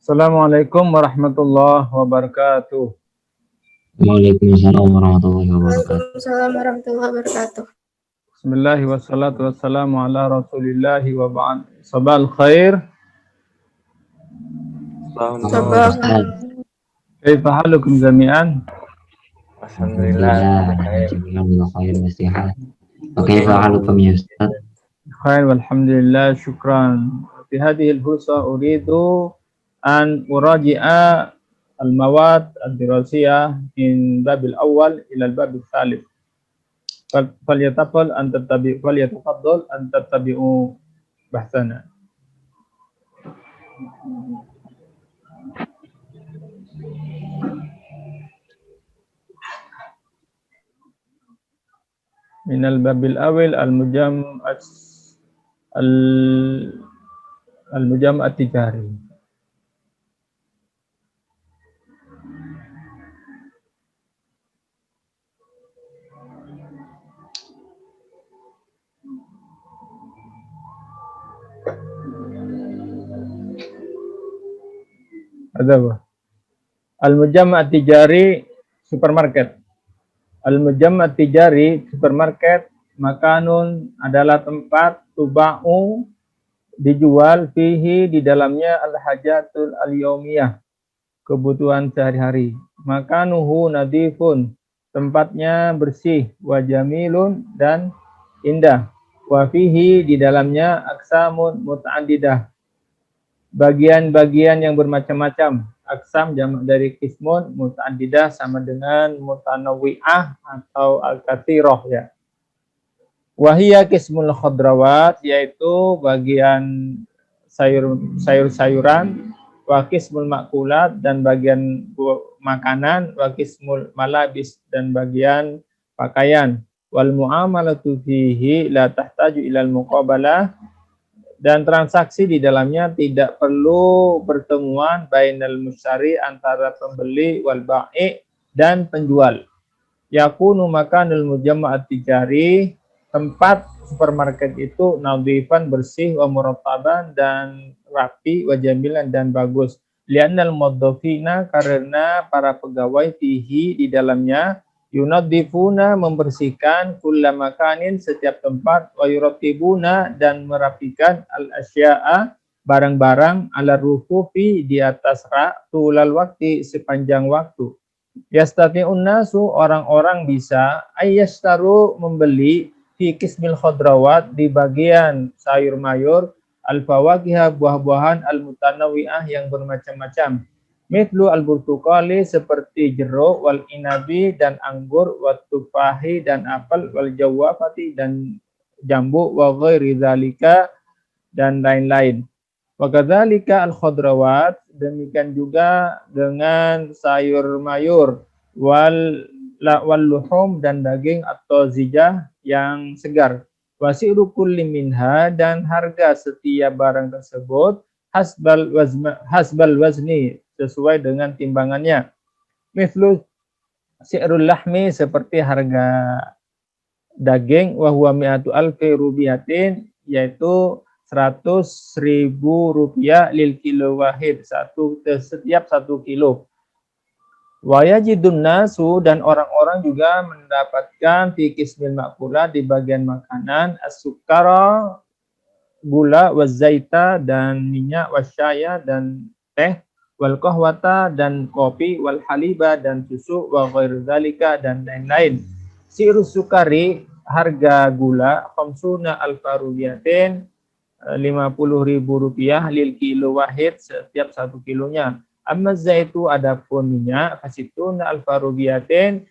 Assalamualaikum warahmatullahi wabarakatuh. Waalaikumsalam warahmatullahi wabarakatuh. Waalaikumsalam warahmatullahi wabarakatuh. Bismillahi wassalatu wassalamu ala rasulillahi wa ba'd. Sabahal khair. Sabah. Kaifa halukum jami'an? Alhamdulillah, jami'an khair wa sihat. Wa kaifa halukum ya Ustaz? Khair walhamdulillah, syukran. Fi hadhihi al-fursa uridu an uraji'a al-mawad ad-dirasiyah min babil awal ila al-babil thalith. Falyatafaddal an tattabi'u bahsana. Min al-babil awal al-mujam' at-tijari. Ada apa? Al-mujam' at-tijari supermarket. Al-mujam' at-tijari supermarket makanun adalah tempat tuba'u dijual fihi di dalamnya al-hajatul al-yaumiyah kebutuhan sehari-hari. Makanuhu nadifun tempatnya bersih wa jamilun dan indah. Wa fihi di dalamnya aksamun muta'addidah bagian-bagian yang bermacam-macam. Aksam jamak dari kismun, muta'addidah sama dengan mutanawwi'ah atau al-katsirah ya. Wahia kismul khadrawat yaitu bagian sayur-sayuran, wa kismul makulat dan bagian makanan, wa kismul malabis dan bagian pakaian. Wal muamalatu fihi la tahtaju ilal muqabalah dan transaksi di dalamnya tidak perlu pertemuan bainal musyari antara pembeli wal ba'i dan penjual. Yakunu makanul mujamma' at-tijari tempat supermarket itu nadhifan bersih wa murattaban dan rapi wa jamilan dan bagus. Li'annal mudzafina karena para pegawai fihi di dalamnya yunadzifuna membersihkan kulla makanin setiap tempat wa yurattibuna dan merapikan al-asya'a barang-barang ala rufufi di atas rak tulal waktu sepanjang waktu. Yastati'un nasu orang-orang bisa ayyastaru membeli fi kismil khadrawat di bagian sayur mayur al-fawakiha buah-buahan al-mutanawwi'ah yang bermacam-macam. Mithlu al-burtukali seperti jeruk wal inabi dan anggur wa tufahi dan apel wal jawafati dan jambu wa ghairi dzalika dan lain-lain. Wa kadzalika al-khadrawat demikian juga dengan sayur mayur wal luhum dan daging atau zijah yang segar. Wasi'ru kulli minha dan harga setiap barang tersebut hasbal wazni sesuai dengan timbangannya. Mithlu si'rul lahmi seperti harga daging wa huwa mi'atu alfi rubiyatin yaitu 100.000 rupiah lil kilo wahid setiap 1 kilo. Wa yajidun nasu dan orang-orang juga mendapatkan fi kismil ma'kula di bagian makanan as-sukara gula wa zaita dan minyak wasyaya dan teh wal qahwata dan kopi wal haliba dan susu wa ghairu dzalika dan lain-lain. Sirus sukari harga gula khamsuna alfa rupiyatin 50.000 rupiah lil kilo wahid setiap 1 kilonya. Amma zaitu adapun minyak fasituna alfa rupiyatin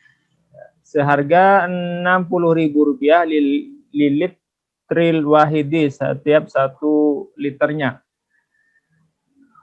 seharga 60.000 rupiah lil litril wahidi setiap 1 liternya.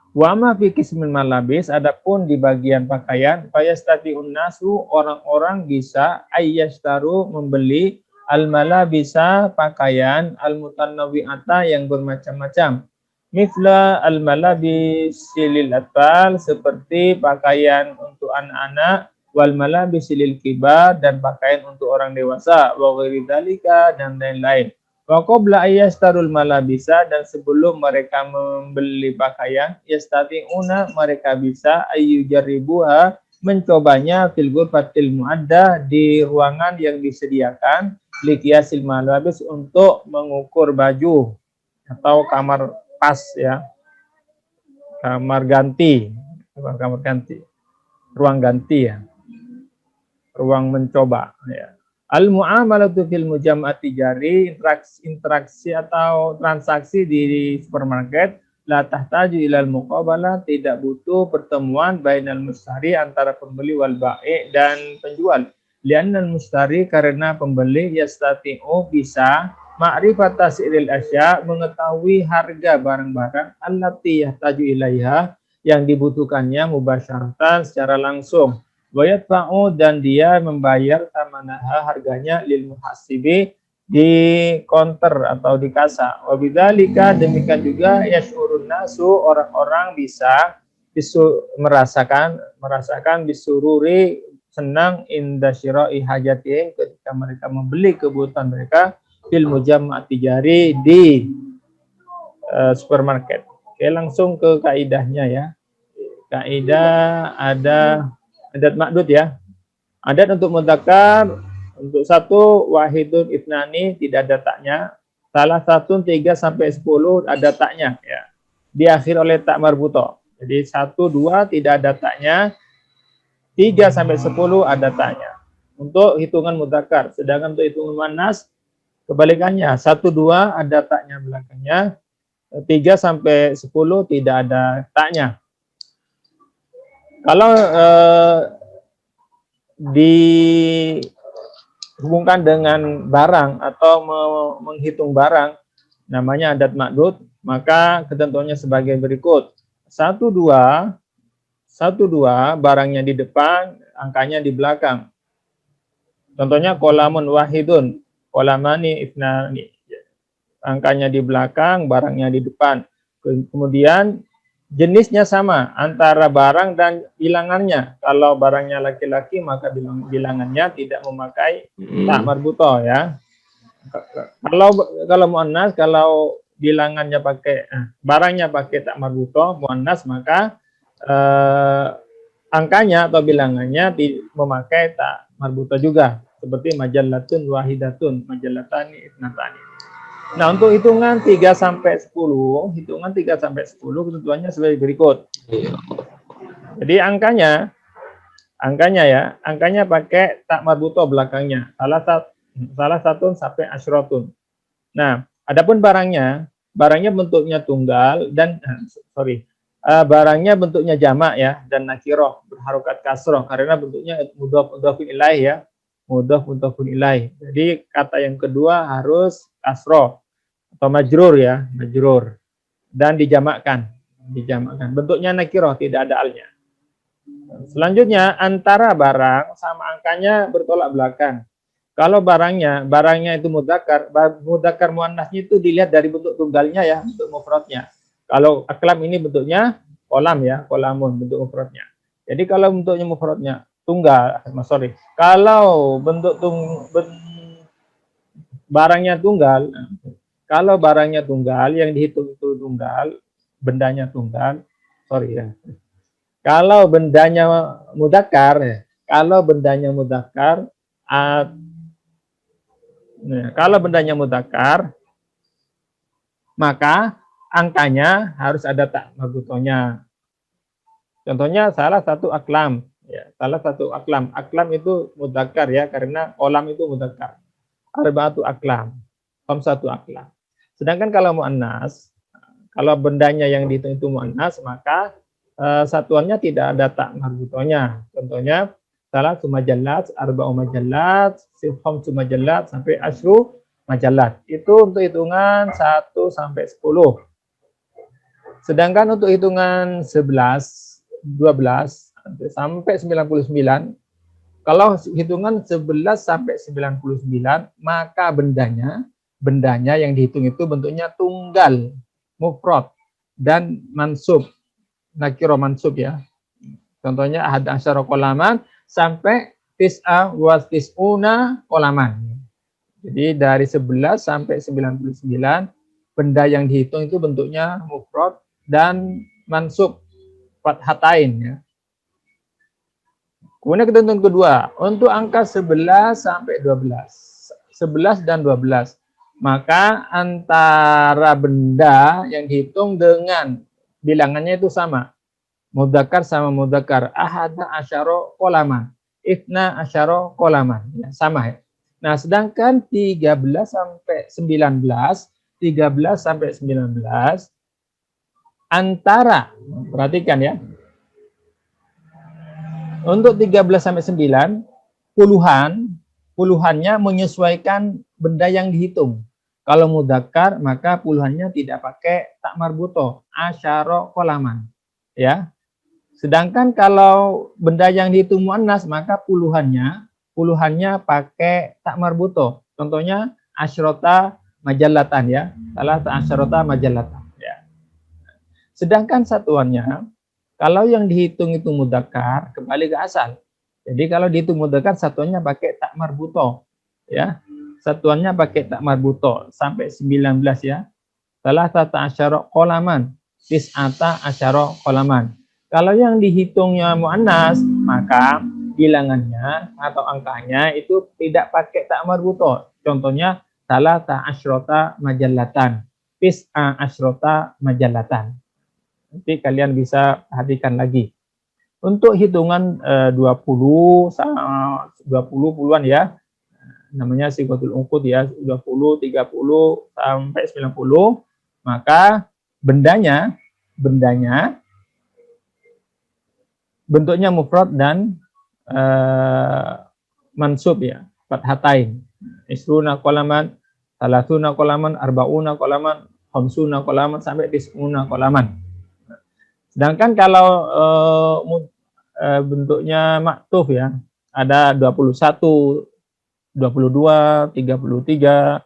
Wa ma fi kismil malabis adapun di bagian pakaian fayastati'un nasu orang-orang bisa ayyastaru membeli al-malabisa pakaian al-mutanawwi'ata yang bermacam-macam. Mithla al-malabis lil atfal seperti pakaian untuk anak-anak wal malabis lil kibar dan pakaian untuk orang dewasa wa ghairi dzalika dan lain-lain. Wa qabla ayyastarul malabisa, dan sebelum mereka membeli pakaian, yastati'una, mereka bisa ayyujaribuha, mencobanya fil ghurfatil muaddah, di ruangan yang disediakan liqiyasil malabis, untuk mengukur baju atau kamar pas ya, kamar ganti, bukan kamar ganti, ruang ganti ya, ruang mencoba ya. Al-mu'amalatu fil mujam'ati jari, interaksi atau transaksi di supermarket, la tahtaju ilal muqabalah, tidak butuh pertemuan bainal mustari, antara pembeli wal ba'i, dan penjual. Li'annal mustari, karena pembeli, yastati'u, bisa ma'rifat tas'iril asya, mengetahui harga barang-barang, allati yahtaju ilaiha, yang dibutuhkannya mubasyaratan, secara langsung. Wayatfa'u, dan dia membayar tamanaha, harganya, lil muhasibi, di counter atau di kasa. Wabidzalika, demikian juga yash'urun nasu, orang-orang bisa merasakan bisururi, senang, inda syira'i hajatihim, ketika mereka membeli kebutuhan mereka, fil mujam'ati jari, di supermarket. Oke, langsung ke kaidahnya ya. Kaidah ada adat makdud ya. Adat untuk mudzakkar, untuk satu, wahidun itnani, tidak ada taknya. Salah satu 3 sampai 10 ada taknya ya. Diakhir oleh tak marbuto. Jadi 1, 2 tidak ada taknya. 3 sampai 10 ada taknya. Untuk hitungan mudzakkar. Sedangkan untuk hitungan muannas kebalikannya. 1, 2 ada taknya belakangnya. 3 sampai 10 tidak ada taknya. Kalau dihubungkan dengan barang atau menghitung barang, namanya adat makdud, maka ketentuannya sebagai berikut. 1, 2, barangnya di depan, angkanya di belakang. Contohnya kolamun wahidun, kolamani ifnani, angkanya di belakang, barangnya di depan. Kemudian jenisnya sama antara barang dan bilangannya. Kalau barangnya laki-laki, maka bilangannya tidak memakai tak marbuto ya. Kalau muannas, kalau bilangannya pakai barangnya pakai tak marbuto muannas, maka angkanya atau bilangannya memakai tak marbuto juga, seperti majallatun wahidatun, majallatani itnatani. Nah, untuk hitungan 3 sampai 10, ketentuannya sebagai berikut. Jadi angkanya pakai tak marbuto belakangnya. Salah satu sampai asyratun. Nah, adapun barangnya bentuknya tunggal dan barangnya bentuknya jamak ya, dan nakirah berharokat kasroh, karena bentuknya mudhaf ilaih ya. Mudhaf ilaih. Jadi kata yang kedua harus kasroh atau majrur ya, majrur, dan dijamakkan. Bentuknya nakirah, tidak ada alnya. Selanjutnya, antara barang sama angkanya bertolak belakang. Kalau barangnya itu mudzakkar muannasnya itu dilihat dari bentuk tunggalnya ya, bentuk mufradnya. Kalau aklam ini bentuknya kolam ya, kolamun bentuk mufradnya. Jadi kalau bentuknya mufradnya tunggal, kalau bentuk barangnya tunggal, kalau barangnya tunggal, yang dihitung itu tunggal, bendanya tunggal, kalau bendanya mudzakkar, maka angkanya harus ada tak marbutonya. Contohnya salah satu aklam. Aklam itu mudzakkar ya, karena kolam itu mudzakkar. Arba'atu aklam, khamsatu aklam. Sedangkan kalau muannas, kalau bendanya yang dihitung itu muannas, maka satuannya tidak ada tak marbutonya. Contohnya salah majallat, arba'u majallat, khamsu majallat sampai asyru majallat. Itu untuk hitungan 1 sampai 10. Sedangkan untuk hitungan 11, 12 sampai 99, kalau hitungan 11 sampai 99, maka bendanya yang dihitung itu bentuknya tunggal, mufrad, dan mansub, nakiro mansub ya. Contohnya ahad asyara qolaman sampai tis'a wa tis'una qolaman. Jadi dari 11 sampai 99 benda yang dihitung itu bentuknya mufrad dan mansub fathatain ya. Kemudian ketentuan kedua, untuk angka 11 sampai 12. 11 dan 12. Maka antara benda yang dihitung dengan bilangannya itu sama. Mudzakkar sama mudzakkar. Ahada asyara qolaman. Ifna asyara qolaman. Ya, sama ya. Nah, sedangkan 13 sampai 19, 13 sampai 19 antara, perhatikan ya. Untuk 13 sampai 9 puluhannya menyesuaikan benda yang dihitung. Kalau mudzakkar maka puluhannya tidak pakai tak marbuto, asyara qolaman. Ya. Sedangkan kalau benda yang dihitung muannas maka puluhannya pakai tak marbuto. Contohnya asyrota majallatan ya. Salah asyrota majallatan ya. Sedangkan satuannya kalau yang dihitung itu mudzakkar kembali ke asal. Jadi kalau dihitung mudzakkar satuannya pakai tak marbuto ya. Satuannya pakai tak marbuto sampai 19 ya. Salah tata asyara qolaman, tis'ata asyara qolaman. Kalau yang dihitungnya muannas maka bilangannya atau angkanya itu tidak pakai tak marbuto. Contohnya salah ta asyrota majallatan, tis'a asyrota majallatan. Nanti kalian bisa perhatikan lagi. Untuk hitungan 20 puluhan ya. Namanya sigotul ungkud ya, 20, 30 sampai 90, maka bendanya bentuknya mufrad dan mansub ya, fathatain. Isruna qolaman, salasuna qolaman, arbauna qolaman, khamsuna qolaman sampai tis'una qolaman. Sedangkan kalau bentuknya maktuf ya, ada 21, 22, 33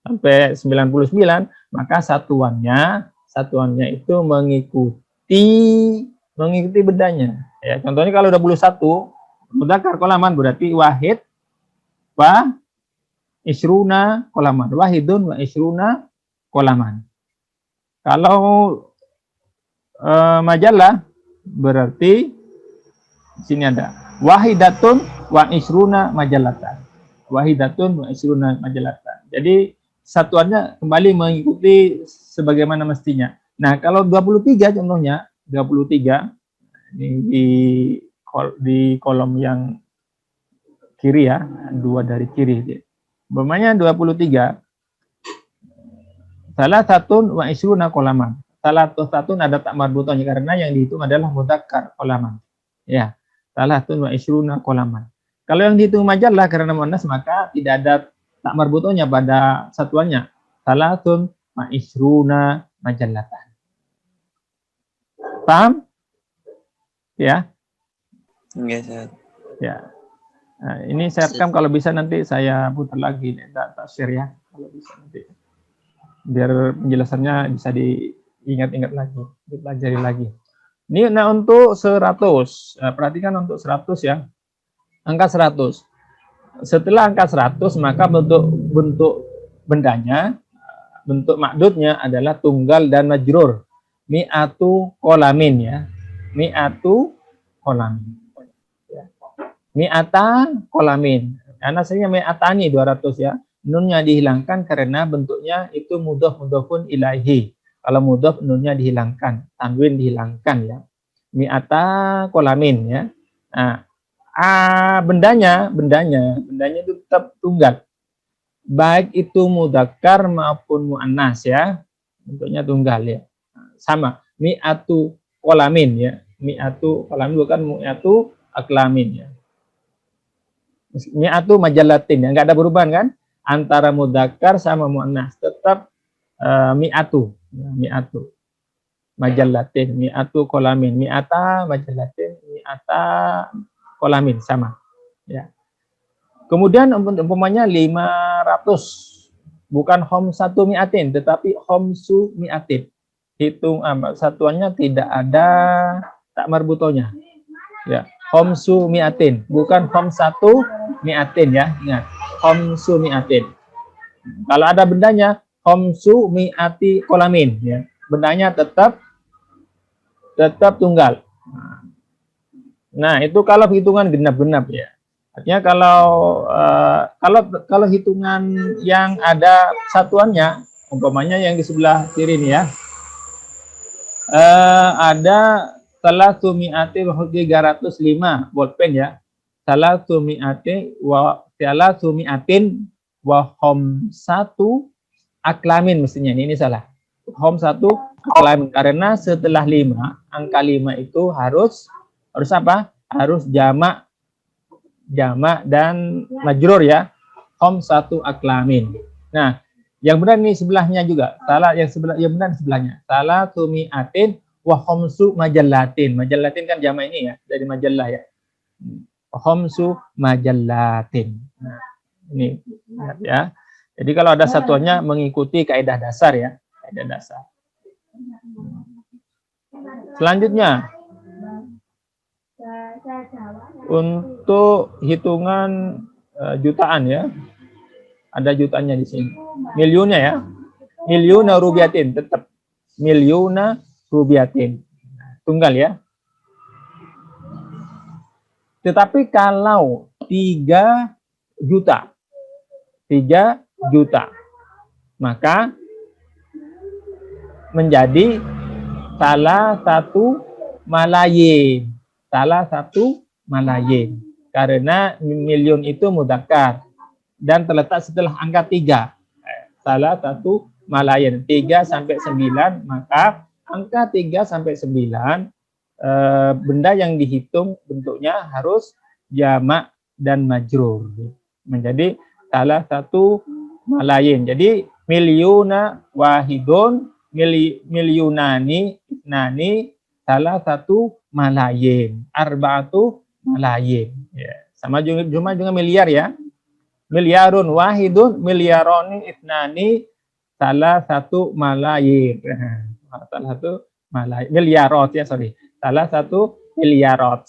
sampai 99, maka satuannya itu mengikuti bendanya. Ya, contohnya kalau 21 mudzakkar qolaman berarti wahid wa isruna qolaman. Wahidun wa isruna qolaman. Kalau majalah berarti di sini ada wahidatun wa isruna majalatan. Wahidatun wa isruna majalatan. Di satuannya kembali mengikuti sebagaimana mestinya. Nah, kalau 23 contohnya, 23 ini di kolom yang kiri ya, dua dari kiri. Umpamanya 23 salah satu wa isruna qolaman. Salah satu ada tak marbutonya karena yang dihitung adalah mudzakkar qolaman. Ya, salah satu wa isruna qolaman. Kalau yang dihitung majalah karena muannas maka tidak ada tak marbutonya pada satuannya. Salah satu wa isruna majallatan. Paham? Ya. Enggak, Ya. Nah, ini saya rekam kalau bisa nanti saya putar lagi tak share ya kalau bisa nanti. Biar penjelasannya bisa diingat-ingat lagi, dipelajari lagi. Ini nah untuk 100. Perhatikan untuk 100 ya. Angka 100. Setelah angka 100 maka bentuk bendanya, bentuk makdudnya adalah tunggal dan majrur. Mi'atu qolamin ya. Mi'atu qolamin. Ya. Mi'ata qolamin. Karena aslinya mi'atani 200 ya. Nunnya dihilangkan karena bentuknya itu mudhaf-mudhafun ilaihi. Kalau mudhaf nunnya dihilangkan, tanwin dihilangkan ya. Mi'ata qolamin ya. Nah, bendanya itu tetap tunggal. Baik itu mudzakkar maupun muannas ya. Bentuknya tunggal ya. Sama, mi'atu qolamin ya. Mi'atu qolamin bukan mi'atu aklamin ya. Mi'atu majallatin ya, enggak ada perubahan kan? Antara mudzakkar sama muannas tetap mi'atu ya, mi'atu majallatin, mi'atu qolamin, mi'ata majallatin, mi'ata qolamin sama ya. Kemudian umpamanya 500 bukan khamsatu mi'atin tetapi khamsu mi'atin. Hitung satuannya tidak ada tak marbutonya. Ya, khamsu mi'atin bukan khamsatu mi'atin ya, ingat. khamsu mi'atin. Kalau ada bendanya khamsu mi'ati kolamin, ya. Bendanya tetap tunggal. Nah, itu kalau hitungan genap-genap, ya. Artinya kalau hitungan yang ada satuannya, umpamanya yang di sebelah kiri ini, ya. Ada salatu mi'ati wa 305 bolpen, ya. Salatu mi'atin wa khamsatu aklamin, mestinya ini salah. Khamsatu aklamin, karena setelah 5, angka 5 itu harus apa? Harus jamak dan majrur, ya. Khamsatu aklamin. Nah, yang benar nih sebelahnya juga. Yang benar sebelahnya. Salatu mi'atin wa khamsu majallatin. Majallatin kan jamak ini, ya, dari majallah, ya. Khamsu majallatin. Nah, ini ya. Jadi kalau ada satuannya mengikuti kaidah dasar, ya. Kaidah dasar. Selanjutnya untuk hitungan jutaan, ya. Ada jutaannya di sini. Milyunnya, ya. Milyuna rubiatin, tetap milyuna rubiatin. Tunggal, ya. Tetapi kalau 3 juta, maka menjadi salah satu malayin. Karena milyun itu mudzakkar dan terletak setelah angka 3. Salah satu malayin. 3 sampai 9, maka angka 3 sampai 9 benda yang dihitung bentuknya harus jamak dan majrur. Menjadi salah satu malayin. Jadi milyuna wahidun, milyunani, isnani, salah satu malayin, arba'atu malayin. Ya. Sama juga miliar, ya. Miliarun wahidun, miliaroni, isnani, salah satu malayin. Salah satu malayin. Miliarot, ya, sorry. Salah satu miliarot.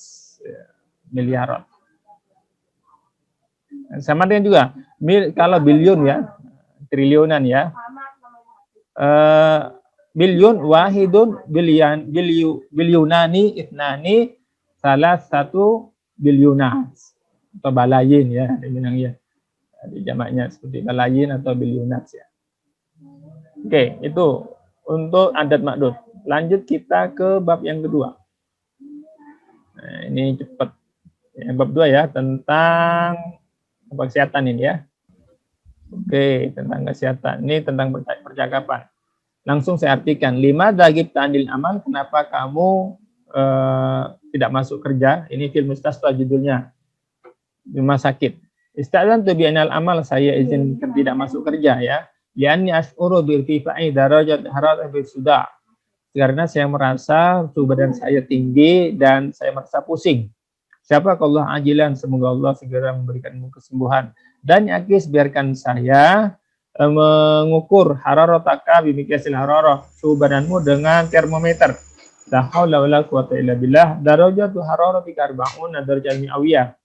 Miliarot. Sama dengan juga kalau bilion, ya, triliunan, ya. Bilyun wahidun bilyunani itnani salah satu bilyunas atau balayin, ya, ya. Di jamaknya seperti balayin atau bilyunas, ya. Oke, itu untuk adat makdud. Lanjut kita ke bab yang kedua. Nah, ini cepat. Ya, bab 2, ya, tentang kesehatan ini, ya. Oke, tentang kesehatan. Ini tentang percakapan. Langsung saya artikan. 5 dagib ta'andil amal, kenapa kamu tidak masuk kerja? Ini fil mustasfa judulnya. Rumah sakit. Istadzan tu bi'anal amal, saya izin tidak masuk kerja, ya. Lianni ash'uru birtifa'i darajat hararah bisuda. Karena saya merasa suhu badan saya tinggi dan saya merasa pusing. Siapa Allah ajilan, semoga Allah segera memberikanmu kesembuhan. Dan yakis, biarkan saya mengukur hararotaka bimiqyasil hararah, suhu badanmu dengan termometer. La haula wala quwata illa billah. Darajatu hararatika 40 darajat mi'awiyah.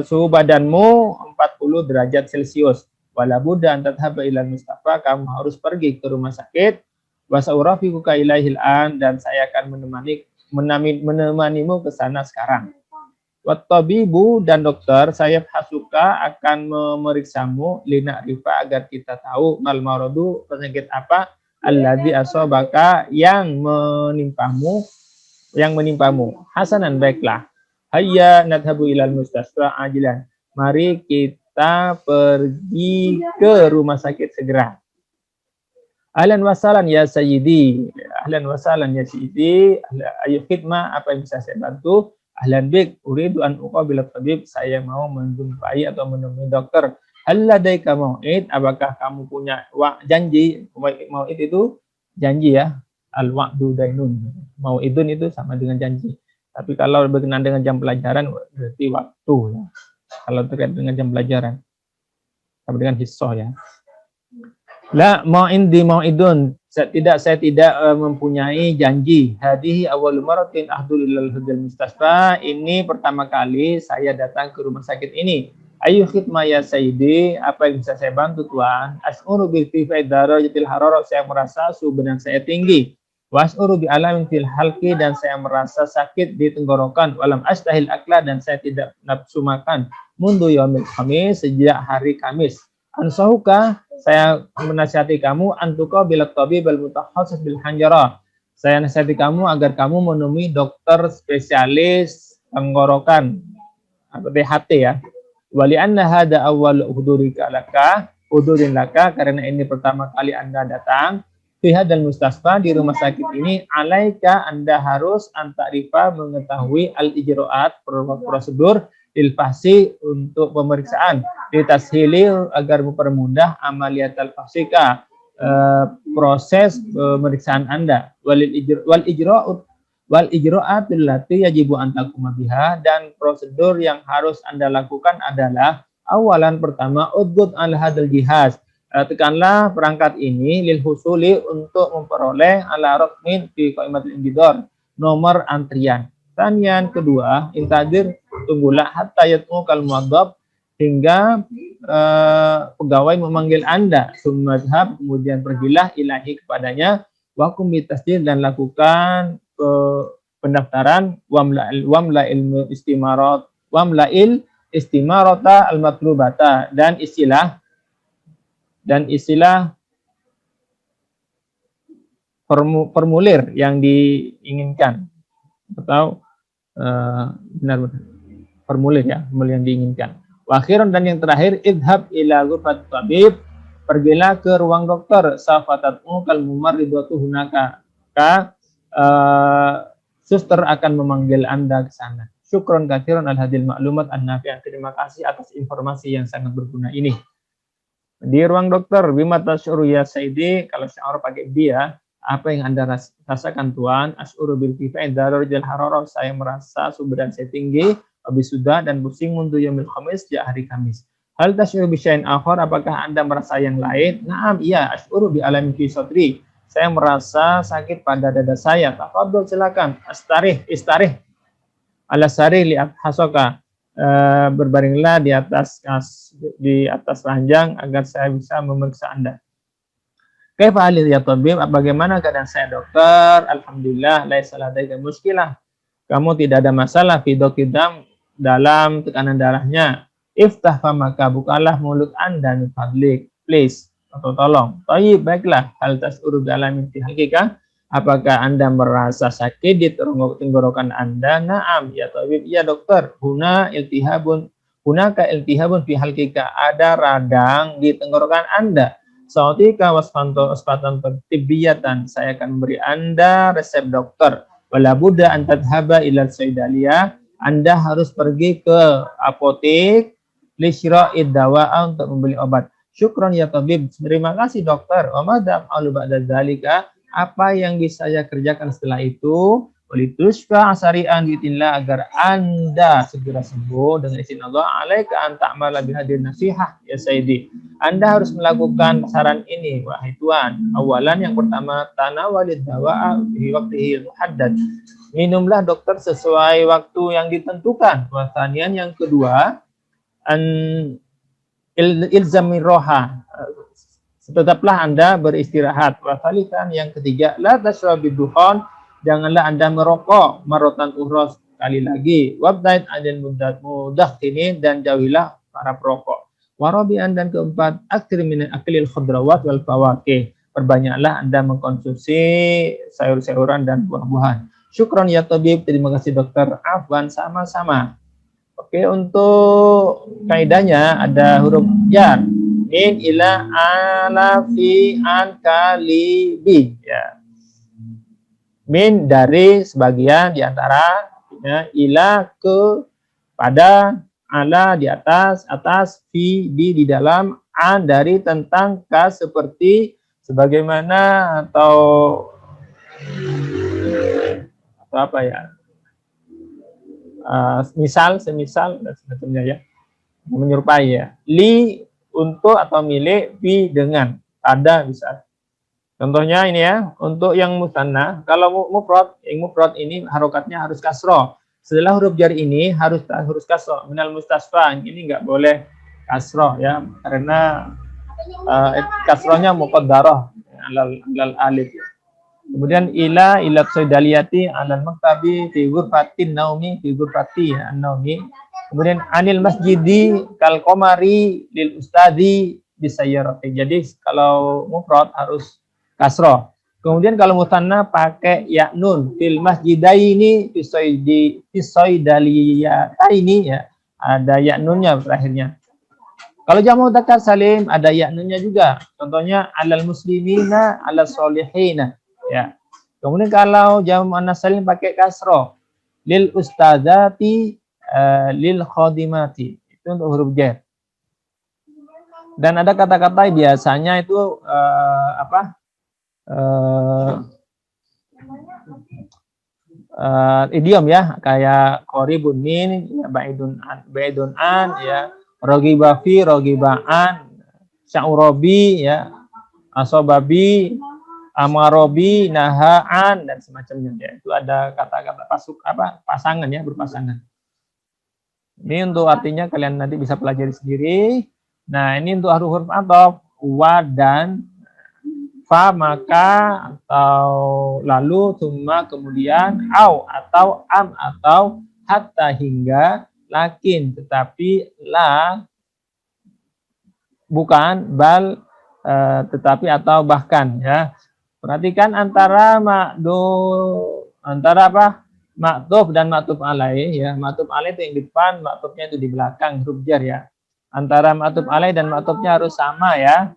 Suhu badanmu 40 derajat Celcius. Wala budda an tadhhaba ilal mustafa, kamu harus pergi ke rumah sakit. Wa saurafiquka ilaihil an, dan saya akan menemanimu ke sana sekarang. Wat tabibu, dan dokter saya hasuka akan memeriksamu lina rifa, agar kita tahu mal maradu, penyakit apa alladzi asabaka, yang menimpamu. Hasanan, baiklah. Hayya nadhabu ilal mustasfa ajilan. Mari kita pergi ke rumah sakit segera. Ahlan wasalan ya sayyidi. Ahlan wasalan ya sayyidi. Ayo khidmah, apa yang bisa saya bantu? Ahlan bik, uridu an uqabila tabib, saya mau menjumpai atau menemui dokter. Hal ladaika mau'id, apakah kamu punya janji? Mau'id itu janji, ya. Al-wa'du dainun. Mau'idun itu sama dengan janji. Tapi kalau berkenaan dengan jam pelajaran berarti waktu, ya. Kalau terkait dengan jam pelajaran sama dengan hissoh, ya. La ma'indi mau'idun, saya tidak mempunyai janji. Hadihi awal maratin ahdul ilal hudal mustasfa, ini pertama kali saya datang ke rumah sakit ini. Ayu khidmah ya Sayyidi, apa yang bisa saya bantu Tuan? As'uru bil tifai darajatil hararah, saya merasa suhu badan saya tinggi. Was'uru bi alamin fil halqi, dan saya merasa sakit di tenggorokan. Walam astahil akla, dan saya tidak nafsu makan. Mundu yaumil khamis, sejak hari Kamis. Ansahuka, saya menasihati kamu, antuka bilat tabib al mutakhasis bil hanjara. Saya nasihati kamu agar kamu menemui dokter spesialis tenggorokan atau DHT ya. Wali anna hada awal hudurika laka, hudurin laka, karena ini pertama kali Anda datang fi hadal mustasfa, di rumah sakit ini, alaika, Anda harus antarifa, mengetahui al ijroat, prosedur ilfahsi, untuk pemeriksaan, ditashili, agar mempermudah amaliyat al-fahsika, proses pemeriksaan Anda. Wal ijra'atul lati yajibu an taquma biha, dan prosedur yang harus Anda lakukan adalah awalan, pertama, udgud al hadal jihaz, tekanlah perangkat ini, lil husuli, untuk memperoleh ala raqmin fi qaimatil indidor, nomor antrian. Tanian, kedua, intadir, tunggulah hatta yatmu kal muadzab, hingga pegawai memanggil Anda. Sumadhab, kemudian pergilah ilahi kepadanya, wakum bitasjil, dan lakukan pendaftaran, wamla'il istimarata al matlubata, dan istilah formulir yang diinginkan, atau benar-benar formulir ya, formulir yang diinginkan. Wakhiran, dan yang terakhir, idhab ila ghurfat tabib, pergilah ke ruang dokter, safatatmu kal mumarridatu hunaka, suster akan memanggil Anda ke sana. Syukron katsiran al hadil maklumat an-nafi'ah, terima kasih atas informasi yang sangat berguna ini. Di ruang dokter, bima tasyuru ya Sayyidi, kalau syaur pakai dia, apa yang Anda rasakan Tuan? Asyuru bil kifai darajal hararah, saya merasa suhu badan saya tinggi, habis sudah, dan pusing mundu yaumil khamis, sejak hari Kamis. Hal tasyuru bi syai'in akhar, apakah Anda merasa yang lain? Naam, iya, asyuru bi alamin fi sadri, saya merasa sakit pada dada saya. Tafadhol, silakan. Istarih ala sarih li hasoka, berbaringlah di atas ranjang agar saya bisa memeriksa Anda. Kaifa halil ya tabib, bagaimana keadaan saya dokter? Alhamdulillah, laisa ladaika muskilah, kamu tidak ada masalah fi dokidam, dalam tekanan darahnya. Iftah famaka, bukalah mulut Anda, min fadlik, please, atau tolong. Thayyib, baiklah. Hal tas'uru bi alamin fi hakika, apakah Anda merasa sakit di tenggorokan Anda? Naam ya tabib, ya dokter. Hunaka iltihabun fi halkika, ada radang di tenggorokan Anda. Sautika waspatan tibbiyatan, saya akan memberi Anda resep dokter. Wala budda an tadhhaba ila saidaliyah, Anda harus pergi ke apotek lisyra'id dawa'a, untuk membeli obat. Syukron ya tabib, terima kasih dokter. Wa madam alu ba'da dzalika, apa yang bisa saya kerjakan setelah itu? Walitusfa asari'an bi'idznillah, agar Anda segera sembuh dengan izin Allah. Alaika an ta'mala bihadir nasihah ya Sayyidi, Anda harus melakukan saran ini wahai Tuan. Awalan, yang pertama, tanawalid dawa'a fi waqtihi muhaddad, minumlah dokter sesuai waktu yang ditentukan. Wasanian, yang kedua, an ilzamir roha, tetaplah Anda beristirahat. Wasalikan, yang ketiga, la tashrabid dukhon, janganlah Anda merokok, marotan uhros, sekali lagi. Wabda'id adil mudah ini, dan jauhilah para perokok. Warabi'an, dan keempat, aktsir min aklil khudrawat wal fawakih, perbanyaklah Anda mengkonsumsi sayur-sayuran dan buah-buahan. Syukron ya tabib, terima kasih dokter. Afwan, sama-sama. Oke, untuk kaidahnya ada huruf jar, min ila ala fi an kalibi ya. Min, dari, sebagian, di antara, ya, ila, ke, pada, ala, di atas, fi, di dalam, an, dari, tentang, ka, seperti, sebagaimana, atau apa ya, misal, semisal, dan sebagainya ya, menyerupai ya. Li, untuk atau milik, fi, dengan, ada, bisa. Contohnya ini ya, untuk yang musanna, kalau mufrad, yang mufrad ini harokatnya harus kasroh. Setelah huruf jar ini harus kasroh. Minal mustasfa, ini nggak boleh kasroh ya, karena kasrohnya muqaddarah alal alif. Kemudian ila soidaliyati alal maktabi fi ghurfatin naumi fi ghurfati an-naumi. Kemudian anil masjidi kal qamari lil ustadi bisayyarati. Jadi kalau mufrad harus kasroh. Kemudian kalau musanna pakai ya nun fil masjidaini fisoidaliyataini ya, ada ya nunnya terakhirnya. Kalau jamu mudzakkar salim ada ya nunnya juga. Contohnya alal muslimina alal solihina ya. Kemudian kalau jamu muannas salim pakai kasroh lil ustadzati lil khadimati, itu untuk huruf jar. Dan ada kata-kata biasanya itu idiom ya, kayak qaribun min ya, baidun an ya, rogiba fi rogibaan, sya'urobi ya, asobabi, amarobi, nahaan dan semacamnya ya. Itu ada kata-kata pasangan ya, berpasangan. Ini untuk artinya kalian nanti bisa pelajari sendiri. Nah, ini untuk huruf ataf, wa dan fa maka atau lalu, summa kemudian, au atau am atau hatta hingga, lakin tetapi, la bukan, bal tetapi atau bahkan ya. Perhatikan antara maktuf dan maktuf alaih ya. Maktuf alaih itu yang di depan, maktufnya itu di belakang, huruf jar ya. Antara maktuf alaih dan maktufnya harus sama ya.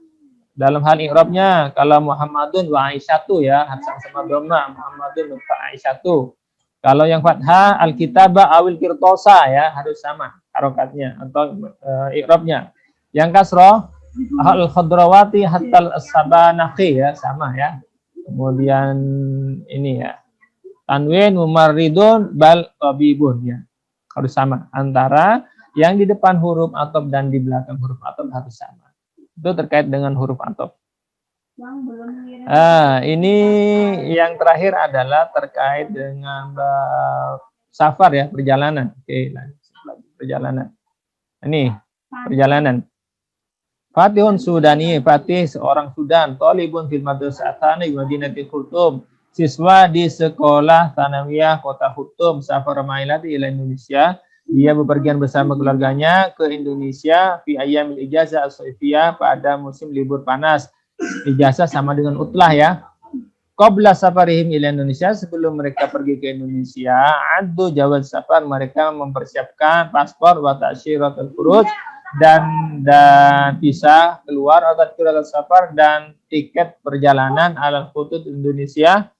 Dalam hal i'rabnya, kalau Muhammadun wa Aisyatu ya, harus sama dhamma, Muhammadun wa Aisyatu. Kalau yang fathah al-kitaba awil kirtosa ya, harus sama harokatnya atau i'rabnya. Yang kasroh al-khadrawati hatta as-sabanaqi ya, sama ya. Kemudian ini ya, tanwin mumarridun bal tabibun ya, harus sama. Antara yang di depan huruf ataf dan di belakang huruf ataf harus sama. Itu terkait dengan huruf ataf. Ini yang terakhir adalah terkait dengan safar ya, perjalanan. Oke, perjalanan. Ini perjalanan. Fatihun Sudani, Fatih seorang Sudan, Thalibun fil madrasatani Madinatil Khurtum, siswa di sekolah Tsanawiyah Kota Khurtum, safar mailati ila Indonesia. Dia bepergian bersama keluarganya ke Indonesia fi ayyamil ijazah as-saifiyah, pada musim libur panas. Ijazah sama dengan utlah ya. Qabla safarihim ila Indonesia, sebelum mereka pergi ke Indonesia, addu jawaz safar, mereka mempersiapkan paspor wa ta'syiratul khuruj dan visa keluar, atau tadkiratul safar dan tiket perjalanan ala khutut Indonesia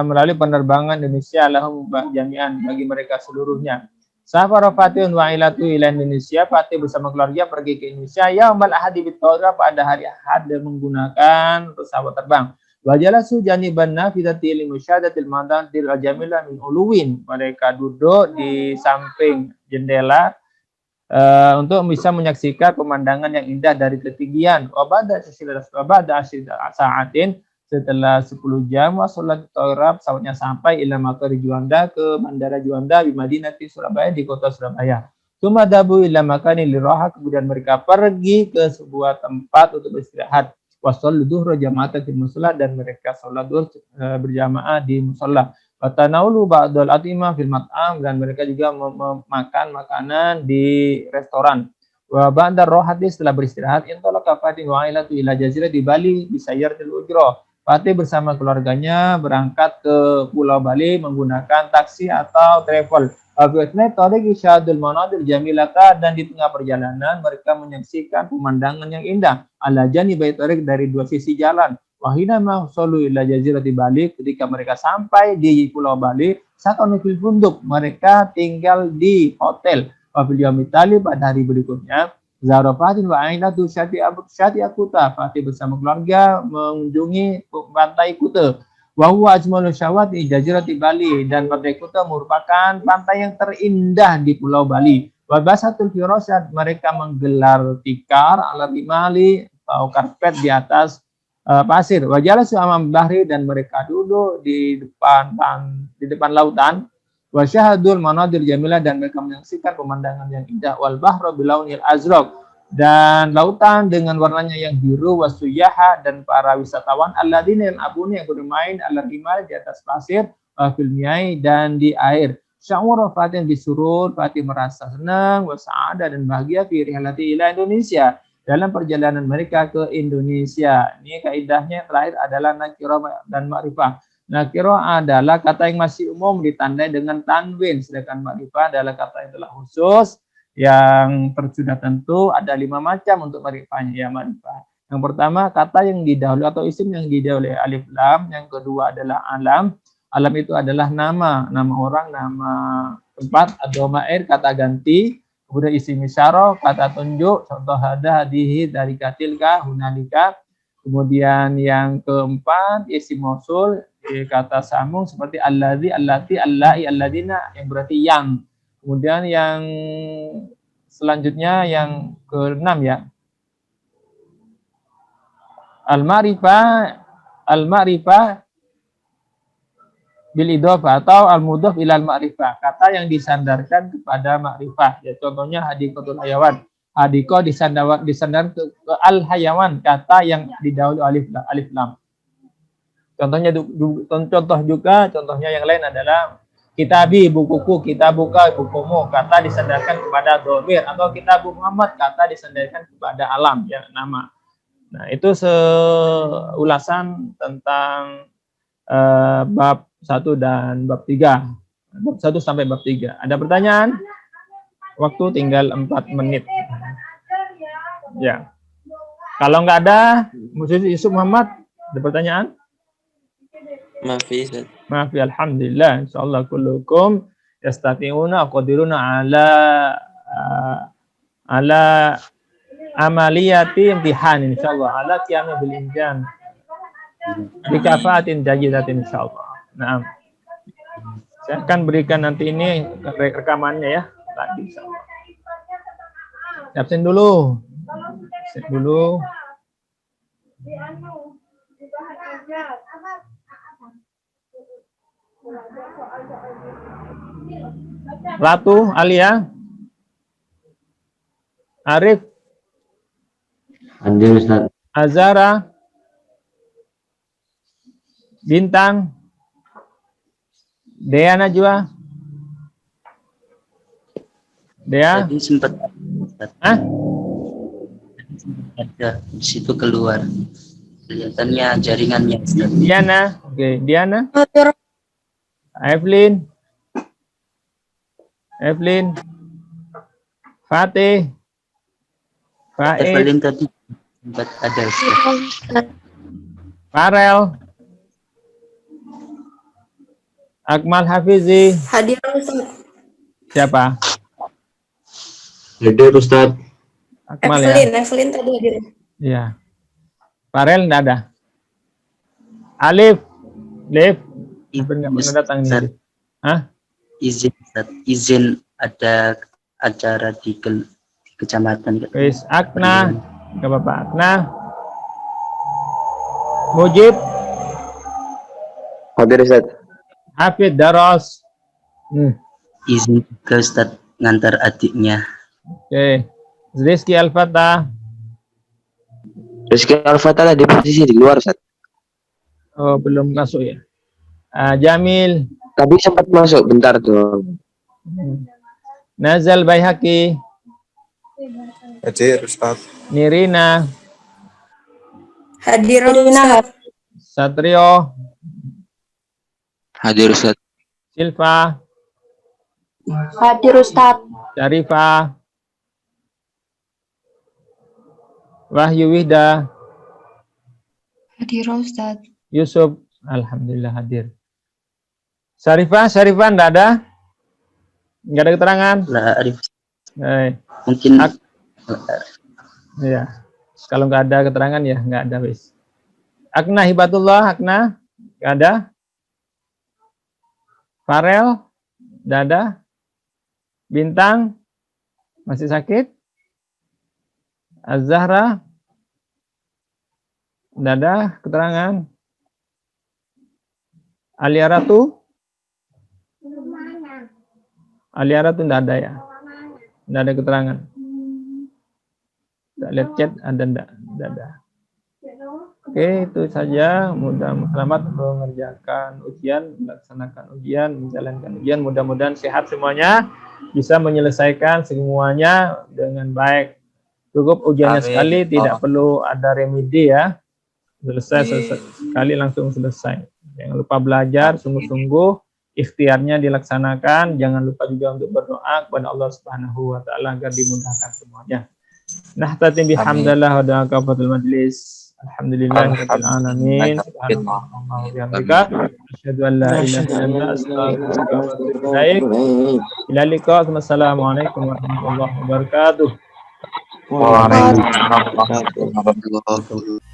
melalui penerbangan Indonesia lahum jami'an, bagi mereka seluruhnya. Safar Fatihun wa ilatu ila Indonesia, Fatih bersama keluarga pergi ke Indonesia yaumal ahadi bit-tawra, pada hari Ahad menggunakan pesawat terbang. Wa jalasu janiban nafidati li musyahadatil madatil jamilah min uluwin, mereka duduk di samping jendela untuk bisa menyaksikan pemandangan yang indah dari ketinggian. Wa ba'da sa'atin, setelah 10 jam, wasolat Torab, pesawatnya sampai ila Makkah Juanda, ke Bandara Juanda di Madinati Surabaya, di kota Surabaya. Sumadabu ila makani liraha, kemudian mereka pergi ke sebuah tempat untuk beristirahat. Wasallu dhuhra jama'atan fil musalla, dan mereka salat zuhur berjamaah di musalla. Watanawlu ba'dal atimah fil mat'am, dan mereka juga memakan makanan di restoran. Wa ba'da rohati, setelah beristirahat, intolaka Fatih wa ailatu ila jazirah di Bali bisayyaratil ujrah. Fatih bersama keluarganya berangkat ke Pulau Bali menggunakan taksi atau travel. Dan di tengah perjalanan mereka menyaksikan pemandangan yang indah. Ala janibai tariq, dari dua sisi jalan. Wahina mahsulu ila jazirati Bali, ketika mereka sampai di Pulau Bali, sakanu fil funduk, mereka tinggal di hotel. Wabil yaumit tali, pada hari berikutnya, Zarafatin wa ainatu syati Kuta, Fatih bersama keluarga mengunjungi pantai Kuta. Wa huwa ajmalu syawati jazirati Bali, dan pantai Kuta merupakan pantai yang terindah di Pulau Bali. Wa basatul firasat, mereka menggelar tikar ala rimali atau karpet di atas pasir. Wa jalasu amam bahri, dan mereka duduk di depan lautan. Wa syahadul manadir jamilah, dan mereka menyaksikan pemandangan yang indah. Wal bahra bilaunil azraq, Dan lautan dengan warnanya yang biru, wasuyaha dan para wisatawan alladzina yal'abuna yang bermain ala himar di atas pasir, fil miyai dan di air. Sya'ura fatin bisurur, Fatih merasa senang, wasa'ada dan bahagia fi rihlati ila Indonesia, dalam perjalanan mereka ke Indonesia. Ini kaidahnya yang terakhir adalah nakirah dan ma'rifah. Nakirah adalah kata yang masih umum ditandai dengan tanwin, sedangkan ma'rifah adalah kata yang telah khusus yang sudah tentu. Ada 5 macam untuk ma'rifahnya ya ma'rifah. Yang pertama kata yang didahului atau isim yang didahului alif lam. Yang kedua adalah alam. Alam itu adalah nama orang, nama tempat, domair kata ganti. Kemudian isim isyarah kata tunjuk, contoh hada, hadihi, dari katilka, hunalika. Kemudian yang keempat isim mausul kata sambung seperti alladzi, allati, allai, alladina yang berarti yang. Kemudian yang selanjutnya yang ke-6 ya. Al-ma'rifah bil idhofah atau al-mudhaf ilal ma'rifah. Kata yang disandarkan kepada ma'rifah. Ya, contohnya hadikotul hayawan. Hadiko disandarkan ke al-hayawan, kata yang didahului alif lam. Contohnya contohnya yang lain adalah kitabi, bukuku, kitabuka, bukumu, kata disandarkan kepada dhamir, atau kitabu Muhammad, kata disandarkan kepada alam, ya nama. Nah, itu seulasan tentang bab 1 dan bab 3. Bab 1 sampai bab 3. Ada pertanyaan? Waktu tinggal 4 menit. Ya. Kalau nggak ada, Yusuf Muhammad, ada pertanyaan? Maafi, Ustaz. Maaf ya, alhamdulillah, insyaallah kullukum yastati'una qadiruna ala amaliyati imtihan insyaallah, ala qiyam bil imtihan bi kafatin jayidatin insyaallah. Nah, saya akan berikan nanti ini rekamannya ya tadi insyaallah. Absen dulu. Ratu, Alia, Arif, Hadir Ustaz. Azara, Bintang, Dea Najwa, Dea, Tadi sempat Hah? ada di situ keluar. Kelihatannya jaringannya. Ustaz. Diana, oke, Diana, Hadir. Evelyn, Fatih, Faid, Evelyn tadi sempat ada. Ustaz. Farel, Akmal Hafizi, Hadir Ustaz. siapa? Hadir Ustaz. Akmal ya? Evelyn tadi hadir. Iya. Farel enggak ada. Alif, nggak pernah datang Ustaz, nih. Hah? izin Ustaz. Izin ada acara di kecamatan. Wis, Akna, nggak apa-apa. Akna, Mujib, Hadir Ustaz. Hafid, Daros. Izin ke Ustaz ngantar adiknya. Oke. Rizky Al-Fatah. Rizky Al-Fatah di posisi di luar Ustaz. Oh, belum masuk ya. Jamil, Tadi sempat masuk bentar tuh. Nazal Baihaqi, Hadir Ustaz. Nirina, Hadir Ustaz. Satrio, Hadir Ustaz. Silva, Hadir Ustaz. Syarifah, Wahyu Wihda, Hadir Ustaz. Yusuf, alhamdulillah hadir. Syarifah enggak ada? Enggak ada keterangan? Lah Arif. Mungkin Ya. Kalau enggak ada keterangan ya enggak ada wis. Akna Hibatullah, Akna enggak ada? Farel enggak ada? Bintang masih sakit? Az-Zahra enggak ada keterangan? Alia Ratu? Alia Ratu enggak ada ya? Enggak ada keterangan. Tidak lihat chat ada enggak? Ada. Oke, itu saja. Selamat mengerjakan ujian, melaksanakan ujian, menjalankan ujian. Mudah-mudahan sehat semuanya, bisa menyelesaikan semuanya dengan baik. Cukup ujiannya Amin. sekali, tidak perlu ada remedi ya. Selesai sekali langsung selesai. Jangan lupa belajar sungguh-sungguh, ikhtiarnya dilaksanakan. Jangan lupa juga untuk berdoa kepada Allah Subhanahu wa taala agar dimudahkan semuanya. Nahtati bihamdillah wa da'akafatul majlis. Alhamdulillahirabbil alamin. Subhanallah wa bihamdika asyhadu an la ilaha illa anta astaghfiruka wa atubu ilaik. Ila liqa. Wassalamualaikum warahmatullahi wabarakatuh. Waalaikumsalam warahmatullahi wabarakatuh.